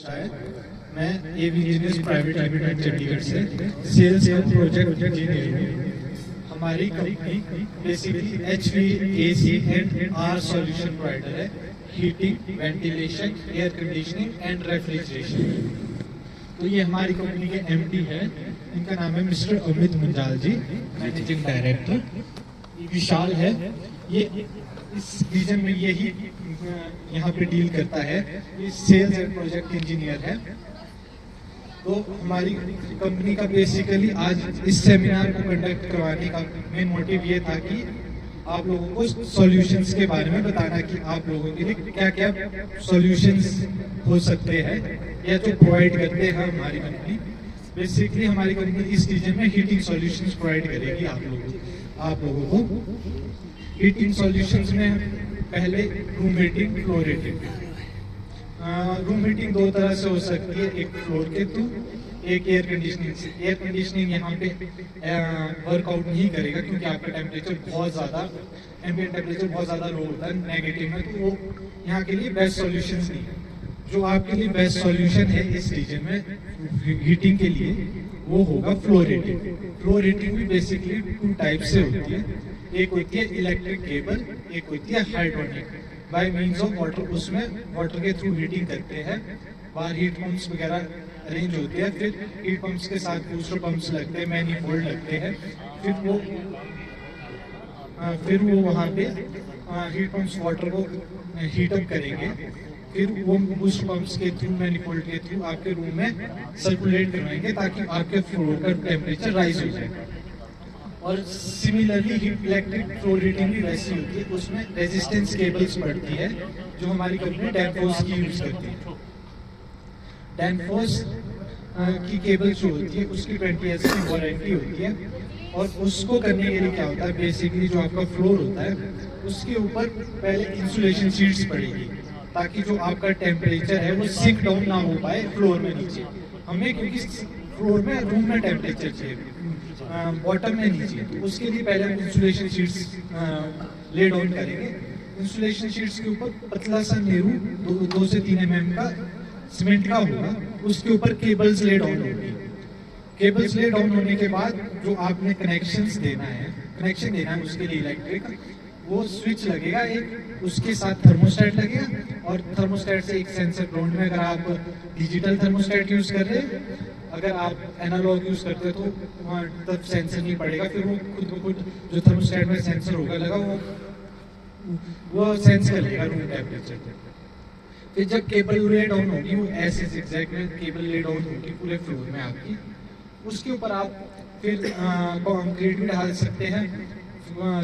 है। मैं AV engineers private limited Chandigarh से सेल्स एंड प्रोजेक्ट इंजीनियर हूँ। हमारी company basically HVAC and R solution provider है, heating, ventilation, air conditioning and refrigeration. तो ये हमारी कंपनी के MD है, इनका नाम है मिस्टर अमित मुंजाल जी, मैनेजिंग डायरेक्टर। विशाल है, ये इस रीजन में यही यहाँ पे डील करता है, ये सेल्स एंड प्रोजेक्ट इंजीनियर है। तो हमारी कंपनी का बेसिकली आज इस सेमिनार को कंडक्ट करवाने का मेन मोटिव ये था कि आप लोगों को सॉल्यूशंस के बारे में बताना कि आप लोगों के लिए क्या क्या सॉल्यूशंस हो सकते हैं या जो प्रोवाइड करते हैं हमारी कंपनी। बेसिकली हमारी कंपनी इस रीजन में हीटिंग सॉल्यूशंस प्रोवाइड करेगी आप लोगों को। हीटिंग सॉल्यूशंस में पहले room heating, floor heating. Room heating दो तरह से हो सकती है, एक फ्लोर के थ्रू, एक एयर कंडीशनिंग से। एयर कंडीशनिंग यहाँ पे वर्कआउट नहीं करेगा क्योंकि आपका टेम्परेचर बहुत ज़्यादा, एम्बिएंट टेम्परेचर बहुत ज़्यादा लो होता है, नेगेटिव में, तो वो यहाँ के लिए बेस्ट सॉल्यूशन नहीं है। जो आपके लिए बेस्ट सॉल्यूशन है इस रीजन में हीटिंग के लिए, वो होगा फ्लोर हीटिंग। फ्लोर हीटिंग भी बेसिकली 2 टाइप से होती है, एक होती है इलेक्ट्रिक केबल, एक होती है hydraulic, bye means of water. उसमें वाटर के थ्रू हीटिंग करते हैं, बाहर हीट पंप्स वगैरह अरेंज होते हैं, फिर हीट पंप्स के साथ बूस्टर पंप्स लगते हैं, मैनीफोल्ड लगते हैं, फिर वो वहाँ पे हीट पंप्स वाटर को हीटअप करेंगे, फिर वो बूस्ट पंप्स के थ्रू, मैनीफोल्ड के थ्रू आपके रूम में सर्कुलेट करवाएंगे ताकि आपके फ्लोर का टेम्परेचर राइज हो जाए। और सिमिलरली इलेक्ट्रिक फ्लोर हीटिंग भी वैसी होती है, उसमें रेजिस्टेंस केबल्स पड़ती है जो हमारी कंपनी डैनफोर्स की यूज करती है। डैनफोर्स की केबल जो होती है उसकी 20 ईयर्स की वारंटी होती है, और उसको करने के लिए क्या होता है, बेसिकली जो आपका फ्लोर होता है उसके ऊपर पहले इंसुलेशन शीट्स पड़ेगी ताकि जो आपका टेम्परेचर है वो सिंक डाउन ना हो पाए फ्लोर में नीचे। हमें क्योंकि फ्लोर में रूम में टेम्परेचर चाहिए, बॉटम में नहीं चाहिए, तो उसके लिए पहले हम इंसुलेशन शीट्स ले डाउन करेंगे। इंसुलेशन शीट्स के ऊपर पतला सा नेहरू 2 से 3 mm का सीमेंट का होगा, उसके ऊपर केबल्स ले डाउन होगी। केबल्स ले डाउन होने के बाद जो आपने कनेक्शन देना है उसके लिए इलेक्ट्रिक, वो स्विच लगेगा एक, उसके साथ थर्मोस्टेट लगेगा, और थर्मोस्टेट से एक सेंसर ग्राउंड में। अगर आप डिजिटल थर्मोस्टेट यूज कर रहे हैं, अगर आप एनालॉग यूज करते हो तो वहाँ तब सेंसर नहीं पड़ेगा, फिर वो खुद ब खुद जो थर्मोस्टेट में सेंसर होगा लगा वो सेंस कर लेगा रूम टेम्परेचर। फिर जब केबल ले डाउन होगी, वो ऐसे एग्जैक्ट में केबल ले डाउन होगी पूरे फ्लोर में आपकी, उसके ऊपर आप फिर कंक्रीट भी डाल सकते हैं,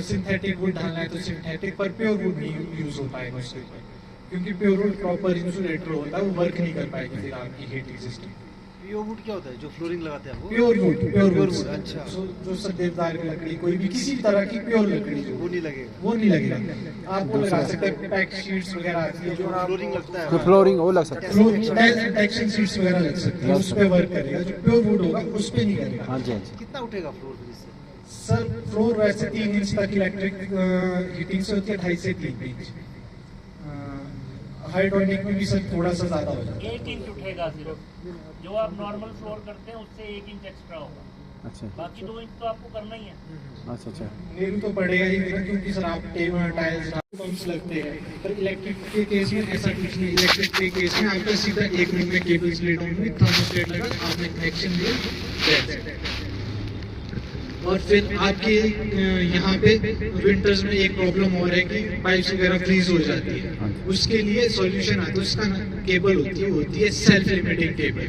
सिंथेटिक वुड डालना है तो सिंथेटिक, पर प्योर वुड नहीं यूज हो पाएगा उसके ऊपर, क्योंकि प्योर वुड प्रॉपर इंसुलेटर होता है, वो वर्क नहीं कर पाएगी फिर आपकी हीटिंग सिस्टम। प्योर वुड क्या होता है जो फ्लोरिंग लगाते हैं वो? प्योर वुड, अच्छा। जो सब देवदार की लकड़ी, कोई भी किसी तरह की प्योर लकड़ी जो वो नहीं लगेगा, वो नहीं लगेगा। आप वो लगा सकते हैं, पैक शीट्स वगैरह आती है जो फ्लोरिंग लगता है, जो फ्लोरिंग वो लग सकता है, टेक्सचर शीट्स वगैरह लग सकती है, उस पे वर्क करेगा। जो प्योर वुड होगा उस पे नहीं करेगा। हाँ जी, हाँ जी। कितना उठेगा फ्लोर फिर इससे? सर फ्लोर वैसे 3 इंच तक इलेक्ट्रिक हीटिंग से होती है, 2.5 से 3 इंच। हाइड्रोलिक में भी सर थोड़ा सा ज्यादा हो जाता है, 1 इंच उठेगा सिर्फ, जो आप नॉर्मल फ्लोर करते हैं उससे 1 इंच एक्स्ट्रा होगा, अच्छा बाकी 2 इंच तो आपको करना ही है। अच्छा। नेहरू तो पड़ेगा ही ना, क्योंकि सर आप टाइल्स पंप्स लगते हैं, पर इलेक्ट्रिक के केस में ऐसा कुछ नहीं। इलेक्ट्रिक के केस में आपका सीधा एक रूम में केबल्स ले डाउन हुई, थर्मोस्टेट लगा, आपने कनेक्शन दिया, और फिर आपके यहाँ पे विंटर्स में एक प्रॉब्लम हो रहा है कि पाइप्स वगैरह फ्रीज हो जाती है, उसके लिए सॉल्यूशन आता है। उसका केबल होती है सेल्फ लिमिटिंग केबल,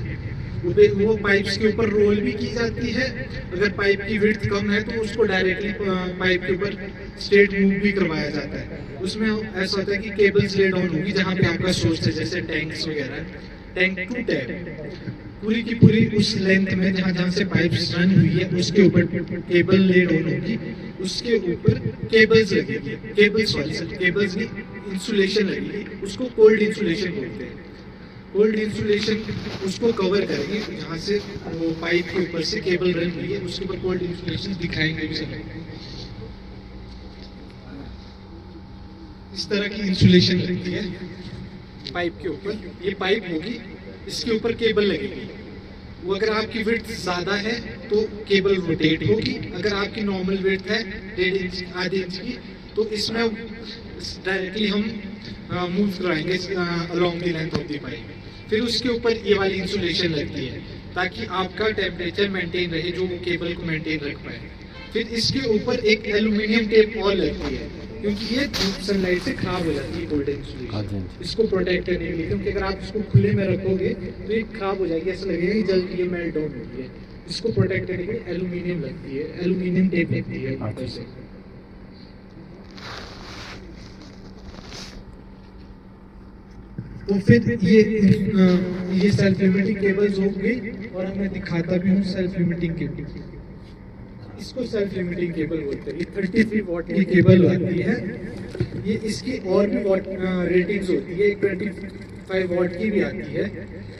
वो पाइप्स के ऊपर रोल भी की जाती है। अगर पाइप की विड्थ कम है तो उसको डायरेक्टली पाइप के ऊपर स्ट्रेट मूव भी करवाया जाता है। उसमें ऐसा होता है कि केबल्स ले डाउन होगी जहाँ पे आपका सोर्स है, जैसे टैंक्स वगैरह, टैंक टू टैप पूरी की पूरी उस लेंथ में जहाँ से पाइप्स रन हुई है उसके ऊपर केबल ले डाउन होगी, उसके ऊपर केबल्स लगेगी, केबल्स की इंसुलेशन लगेगी, उसको कोल्ड इंसुलेशन बोलते हैं। कोल्ड इंसुलेशन उसको कवर करेंगे, जहाँ से वो पाइप के ऊपर से केबल रन हुई है उसके ऊपर कोल्ड इंसुलेशन दिखाएंगे भी सब। इस तरह की इंसुलेशन लगती है पाइप के ऊपर। ये पाइप होगी, इसके ऊपर केबल लगेगी। वो अगर आपकी विड्थ ज़्यादा है तो केबल रोटेट होगी, अगर आपकी नॉर्मल विड्थ है 1.5 इंच आधे इंच की तो इसमें डायरेक्टली हम मूव कराएंगे along the length of the pipe. फिर उसके ऊपर ये वाली इंसुलेशन लगती है ताकि आपका टेम्परेचर मेंटेन रहे, जो केबल को मेंटेन रख पाए। फिर इसके ऊपर एक एल्यूमिनियम टेप और लगती है क्योंकि ये सनलाइट से खराब हो जाती है गोल्ड इंसुलेशन, इसको प्रोटेक्ट करने के लिए। क्योंकि अगर आप इसको खुले में रखोगे तो ये खराब हो जाएगी, ऐसा लगेगा कि जल्द ये मेल्ट डाउन होती है। इसको प्रोटेक्ट करने के लिए एल्यूमिनियम लगती है, एल्यूमिनियम टेप लगती है ऊपर से। तो फिर ये सेल्फ लिमिटिंग केबल्स हो गई और मैं दिखाता भी हूँ सेल्फ लिमिटिंग केबल। इसको सेल्फ लिमिटिंग केबल बोलते हैं। ये 33 वॉट की केबल होती है। ये इसकी और भी वॉट रेटिंग्स होती है, 25 वॉट की भी आती है,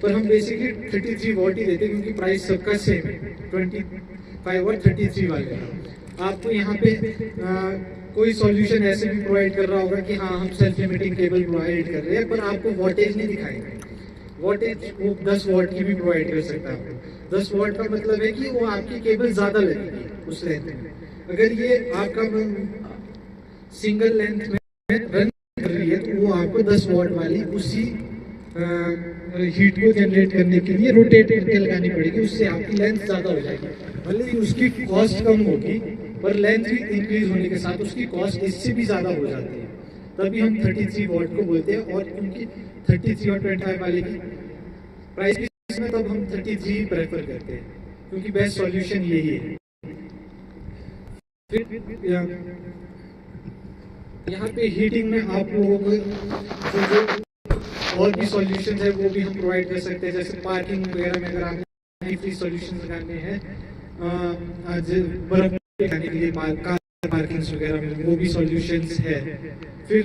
पर हम बेसिकली 33 वॉट ही देते हैं क्योंकि प्राइस सबका सेम है, 25 और 33 वाले। आपको यहाँ पे कोई सॉल्यूशन ऐसे भी प्रोवाइड कर रहा होगा कि हाँ हम सेल्फ लिमिटिंग केबल प्रोवाइड कर रहे हैं, पर आपको वॉटेज नहीं दिखाएंगे। वॉटेज वो 10 वॉट की भी प्रोवाइड कर सकता है। 10 वॉट का मतलब है कि वो आपकी केबल ज़्यादा लगेगी उस लेंथ में। अगर ये आपका सिंगल लेंथ में रन कर रही है तो वो आपको 10 वॉट वाली उसी हीट को जनरेट करने के लिए रोटेट करके लगानी पड़ेगी, उससे आपकी लेंथ ज़्यादा हो जाएगी। भले ही उसकी कॉस्ट कम होगी पर लेंथ भी इंक्रीज होने के साथ उसकी कॉस्ट इससे भी ज़्यादा हो जाती है। तभी हम 33 वॉट को बोलते हैं। और क्योंकि 33 और 25 वाले की प्राइस भी इसमें तब हम 33 प्रेफर करते हैं क्योंकि बेस्ट सॉल्यूशन यही है। फिर यहाँ पे हीटिंग में आप लोगों को जो और भी सॉल्यूशन है वो भी हम प्रोवाइड कर सकते हैं। जैसे पार्किंग वगैरह में अगर आपको फ्री सॉल्यूशन लगाने हैं, आज बर्फ लगाने के लिए पार्किंग्स वगैरह में वो भी सॉल्यूशंस है। फिर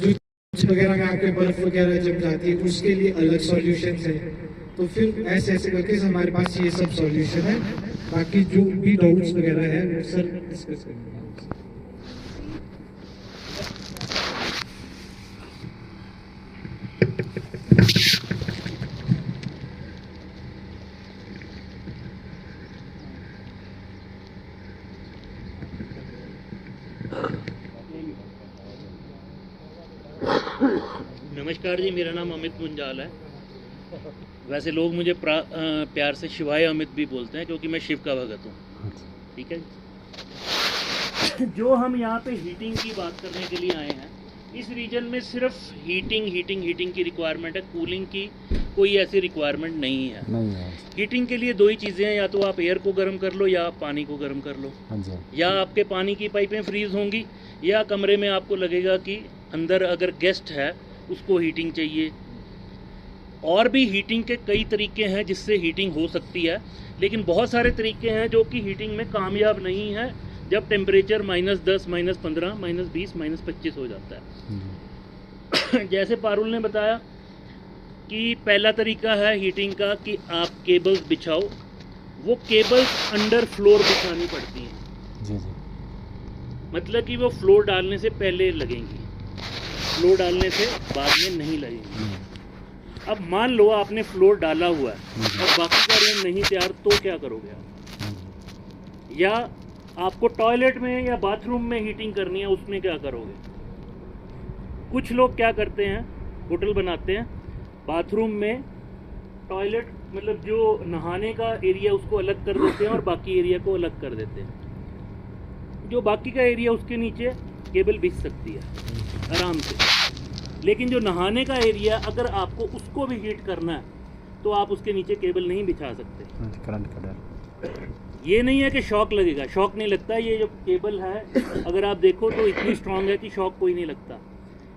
जो वगैरह में आपके बर्फ वगैरह जम जाती है उसके लिए अलग सॉल्यूशंस है। तो फिर ऐसे ऐसे करके हमारे पास ये सब सॉल्यूशन है। बाकी जो भी डाउट्स वगैरह है वो सर डिस्कस करेंगे। नमस्कार जी, मेरा नाम अमित मुंजाल है। वैसे लोग मुझे प्यार से शिवाय अमित भी बोलते हैं क्योंकि मैं शिव का भगत हूँ। ठीक है। जो हम यहाँ पे हीटिंग की बात करने के लिए आए हैं, इस रीजन में सिर्फ हीटिंग की रिक्वायरमेंट है, कूलिंग की कोई ऐसी रिक्वायरमेंट नहीं है। हीटिंग के लिए दो ही चीज़ें हैं, या तो आप एयर को गर्म कर लो या आप पानी को गर्म कर लो। या आपके पानी की पाइपें फ्रीज होंगी या कमरे में आपको लगेगा कि अंदर अगर गेस्ट है उसको हीटिंग चाहिए। और भी हीटिंग के कई तरीके हैं जिससे हीटिंग हो सकती है, लेकिन बहुत सारे तरीके हैं जो कि हीटिंग में कामयाब नहीं है जब टेम्परेचर -10, -15, -20, -25 हो जाता है। जैसे पारुल ने बताया कि पहला तरीका है हीटिंग का कि आप केबल्स बिछाओ। वो केबल्स अंडर फ्लोर बिछानी पड़ती हैं। मतलब कि वो फ्लोर डालने से पहले लगेंगी, फ्लोर डालने से बाद में नहीं लगेंगी। अब मान लो आपने फ्लोर डाला हुआ है और बाकी का रूम नहीं तैयार, तो क्या करोगे आप? या आपको टॉयलेट में या बाथरूम में हीटिंग करनी है, उसमें क्या करोगे? कुछ लोग क्या करते हैं, होटल बनाते हैं, बाथरूम में टॉयलेट मतलब जो नहाने का एरिया उसको अलग कर देते हैं और बाकी एरिया को अलग कर देते हैं। जो बाकी का एरिया उसके नीचे केबल बिछ सकती है आराम से, लेकिन जो नहाने का एरिया अगर आपको उसको भी हीट करना है तो आप उसके नीचे केबल नहीं बिछा सकते। करंट का डर। ये नहीं है कि शॉक लगेगा, शॉक नहीं लगता। ये जो केबल है अगर आप देखो तो इतनी स्ट्रांग है कि शॉक कोई नहीं लगता।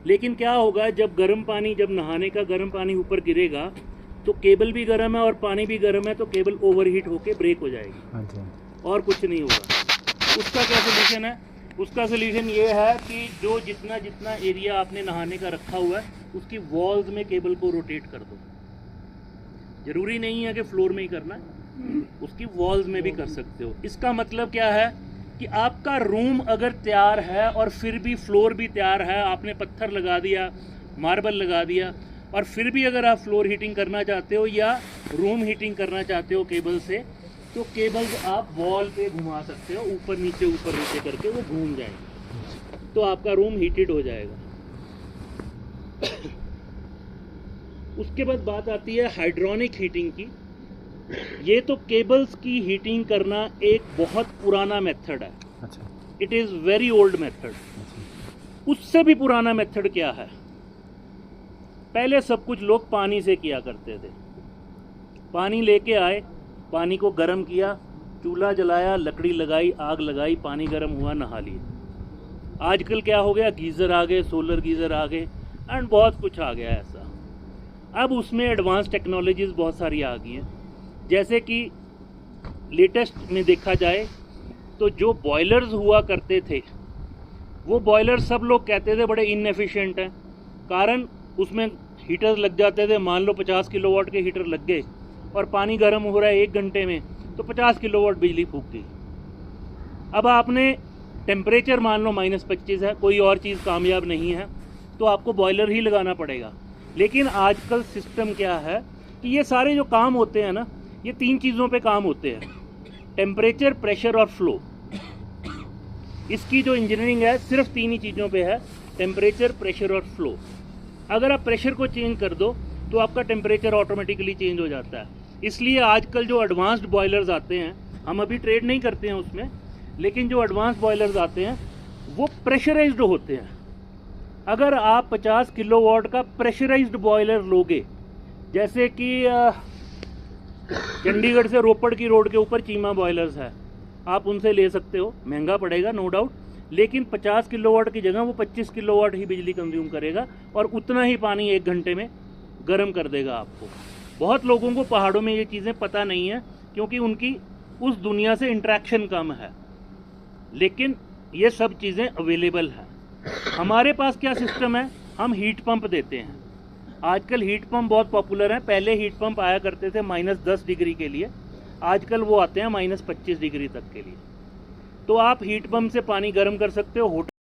लेकिन क्या होगा, जब गर्म पानी, जब नहाने का गर्म पानी ऊपर गिरेगा तो केबल भी गर्म है और पानी भी गर्म है, तो केबल ओवरहीट होके ब्रेक हो जाएगी और कुछ नहीं होगा। उसका क्या सोल्यूशन है? उसका सोल्यूशन ये है कि जो जितना एरिया आपने नहाने का रखा हुआ है उसकी वॉल्स में केबल को रोटेट कर दो। ज़रूरी नहीं है कि फ्लोर में ही करना है, उसकी वॉल्स में भी कर सकते हो। इसका मतलब क्या है कि आपका रूम अगर तैयार है और फिर भी फ्लोर भी तैयार है, आपने पत्थर लगा दिया, मार्बल लगा दिया, और फिर भी अगर आप फ्लोर हीटिंग करना चाहते हो या रूम हीटिंग करना चाहते हो केबल से, तो केबल्स आप वॉल पे घुमा सकते हो, ऊपर नीचे करके वो घूम जाएंगे, तो आपका रूम हीटेड हो जाएगा। उसके बाद बात आती है हाइड्रोनिक हीटिंग की। ये तो केबल्स की हीटिंग करना एक बहुत पुराना मेथड है, अच्छा it is very old method. उससे भी पुराना मेथड क्या है, पहले सब कुछ लोग पानी से किया करते थे। पानी लेके आए, पानी को गर्म किया, चूल्हा जलाया, लकड़ी लगाई, आग लगाई, पानी गर्म हुआ, नहा लिए। आजकल क्या हो गया, गीज़र आ गए, सोलर गीज़र आ गए एंड बहुत कुछ आ गया ऐसा। अब उसमें एडवांस टेक्नोलॉजीज़ बहुत सारी आ गई हैं, जैसे कि लेटेस्ट में देखा जाए तो जो बॉयलर्स हुआ करते थे, वो बॉयलर सब लोग कहते थे बड़े इनएफिशिएंट हैं, कारण उसमें हीटर लग जाते थे। मान लो 50 किलोवाट के हीटर लग गए और पानी गर्म हो रहा है 1 घंटे में, तो 50 किलोवाट बिजली फूक गई। अब आपने टेम्परेचर मान लो -25 है, कोई और चीज़ कामयाब नहीं है, तो आपको बॉयलर ही लगाना पड़ेगा। लेकिन आजकल सिस्टम क्या है कि ये सारे जो काम होते हैं ना, ये 3 चीज़ों पे काम होते हैं, टेम्परेचर, प्रेशर और फ्लो। इसकी जो इंजीनियरिंग है सिर्फ 3 ही चीज़ों पे है, टेम्परेचर, प्रेशर और फ्लो। अगर आप प्रेशर को चेंज कर दो तो आपका टेम्परेचर ऑटोमेटिकली चेंज हो जाता है। इसलिए आजकल जो एडवांस्ड बॉयलर्स आते हैं, हम अभी ट्रेड नहीं करते हैं उसमें, लेकिन जो एडवांस बॉयलर्स आते हैं वो प्रेशराइज्ड होते हैं। अगर आप 50 किलोवाट का प्रेशराइज्ड बॉयलर लोगे, जैसे कि चंडीगढ़ से रोपड़ की रोड के ऊपर चीमा बॉयलर्स है, आप उनसे ले सकते हो, महंगा पड़ेगा नो डाउट, लेकिन 50 किलोवाट की जगह वो 25 किलोवाट ही बिजली कंज्यूम करेगा और उतना ही पानी 1 घंटे में गर्म कर देगा आपको। बहुत लोगों को पहाड़ों में ये चीज़ें पता नहीं है, क्योंकि उनकी उस दुनिया से इंटरेक्शन कम है, लेकिन ये सब चीज़ें अवेलेबल हैं। हमारे पास क्या सिस्टम है, हम हीट पंप देते हैं। आजकल हीट पंप बहुत पॉपुलर हैं। पहले हीट पंप आया करते थे -10 डिग्री के लिए, आजकल वो आते हैं -25 डिग्री तक के लिए। तो आप हीट पंप से पानी गर्म कर सकते हो। होटल